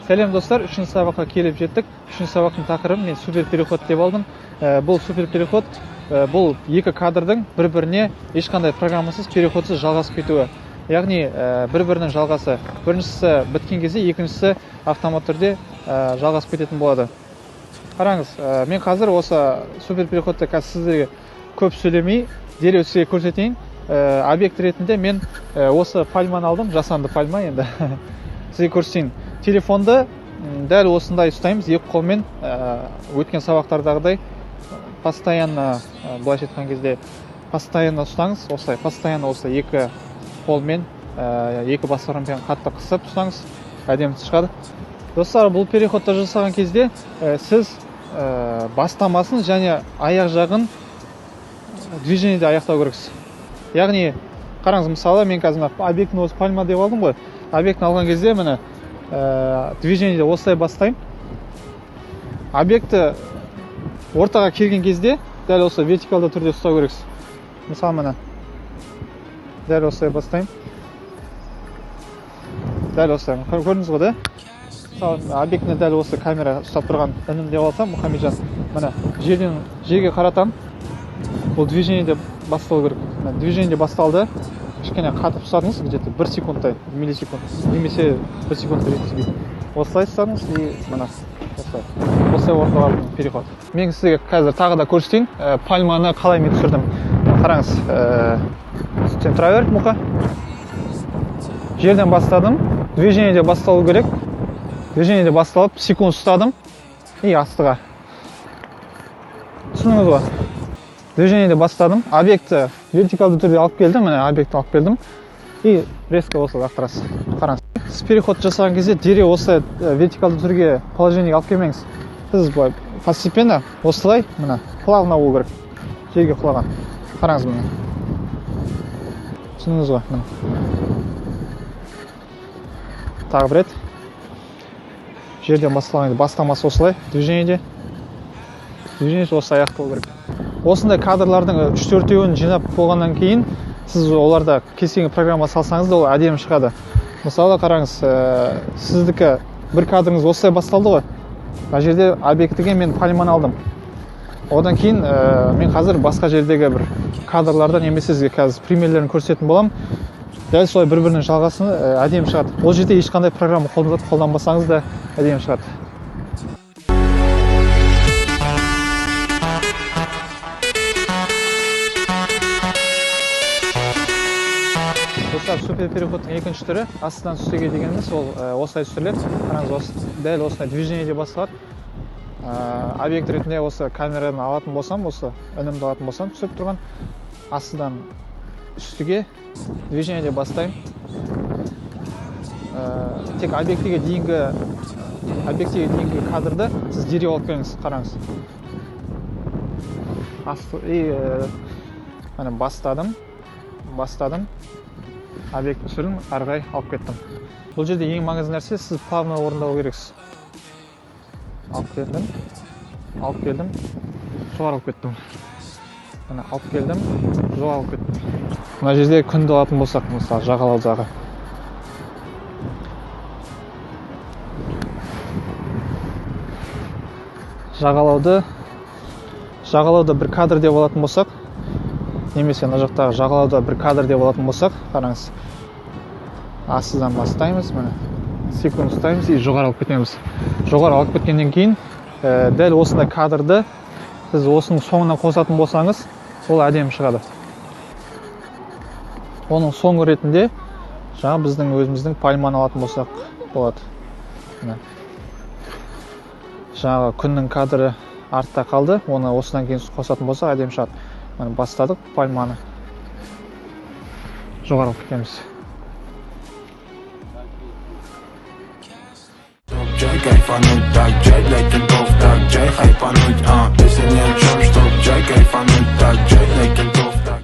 Сәлем достар, 3-ші сабаққа келіп жеттік. 3-ші сабақтың тақырыбы мен супер переход деп алдым. Бұл супер переход, бұл екі кадрдың бір-біріне ешқандай программасыз переходсыз жалғасып кетуі. Яғни бір-бірінің жалғасы. Біріншісі біткен кезде, екіншісі автомат түрде жалғасып кететін болады. Қараңыз, мен қазір осы супер переходты сіздерге көп сөйлемей, дереу сізге көрсетейін. Объект ретінде мен осы пальманы алдым, жасанды пальма енді. Сізге көрсетейін. Телефонды дәл осындай ұстаймыз, екі қолмен өткен сабақтардағыдай постоянно, былайша айтқан кезде постоянно ұстаңыз, осылай, постоянно осы екі қолмен, екі басқармамен қатты қысып ұстаңыз, әдемі шығады. Достар, бұл переходты жасаған кезде сіз бастамасын және аяқ жағын движениеде аяқтау керексіз. Яғни, қараңыз, мысалы, мен қазір объектіні осы пальма деп алдым ғой. Объектіні алған кезде міне движениеде осылай бастаймын. Объекті ортаға келген кезде дәл осы вертикалды түрде ұстау керексіз. Мысалы, міне дәл осылай бастаймын. Дәл осылай. Көрдіңіз ғой, да? Мысалы, объектіні дәл осы камера ұстап тұрған інім деп алсам, Мұхамеджан, міне жерге қаратам. Бұл движениеде басталу керек. Движениеде басталды. Кішкене қатып ұстадыңыз, где-то 1 секундтай, миллисекунд, немесе 1 секунд жеткізбей. Осылай ұстадыңыз и мына осылай орындалатын переход. Мен сізге қазір тағы да көрсетейін, пальманы қалай мен түсірдім. Қараңыз, сен тұра бер, Мұқа. Жерден бастадым, движениеде басталу керек. Движениеде басталып, секунд ұстадым и астыға. Түсініңіз ба? Движениеде бастадым, объекті вертикалды түрде алып келдім, міне объекті алып келдім и резко осылай лақтырасыз. Қараңыз. Сіз переход жасаған кезде дереу осылай вертикалды түрге положениеге алып келмеңіз. Сіз былай постепенно осылай, міне құлағына болу керек. Жерге құлаған. Қараңыз міне. Түсіндіңіз ғой, міне. Тағы бір рет. Жерден басталған бастамасы осылай, движениеде. Движениесі осылай аяқталу керек. Осындай кадрлардың 3-4-еуін жинап болғаннан кейін, сіз оларда кез-келген программа салсаңыз да ол әдемі шығады. Мысалы, қараңыз, сіздікі бір кадрыңыз осылай басталды ғой. Бұл жерде объектіге мен пальманы алдым. Одан кейін мен қазір басқа жердегі бір кадрларда немесе сізге қазір примерлерін көрсететін болам. Дәл солай бір-бірінің жалғасын әдемі шығады. Ол жерде ешқандай программа қолданбасаңыз да әдемі шығады. Достар, супер переходтың екінші түрі астынан үстіге дегеніміз, ол осылай түсіріледі. Қараңыз, дәл осылай движениеде басталады. Объект ретінде осы камераны алатын болсам, осы үнімді алатын болсам, түсіп тұрған астынан үстіге движениеде бастаймын. Тек объектіге дейінгі кадрды сіз дереу алып келіңіз, қараңыз. Бастадым. Объект түсірін арғай алып кеттім. Бұл жерде ең маңызды нәрсе, сіз плавно орындау керексіз. Алып келдім, жоғарылып кеттім. Алып келдім, жоғарылып кеттім. Мына жерде күнді алатын болсақ, мысалы, жағалаудағы. Жағалауда бір кадр деп алатын болсақ, немесе мына жақтағы жағалауда бір кадр деп алатын болсақ, қараңыз. Астыдан бастаймыз, міне. Секунд ұстаймыз и жоғары алып кетеміз. Жоғары алып кеткеннен кейін, дәл осындай кадрды сіз осының соңынан қосатын болсаңыз, ол әдемі шығады. Оның соңы ретінде жаңа біздің өзіміздің пальманы алатын болсақ болады. Жаңағы күннің кадры артта қалды, оны осыдан кейін қосатын болсақ әдемі шығады. Бастадық пальманы. Жоғары алып кетеміз. Кайфануть, так, Джей, хайпануть, если ни о чем, чтоб Джей, кайфануть, так, Джей,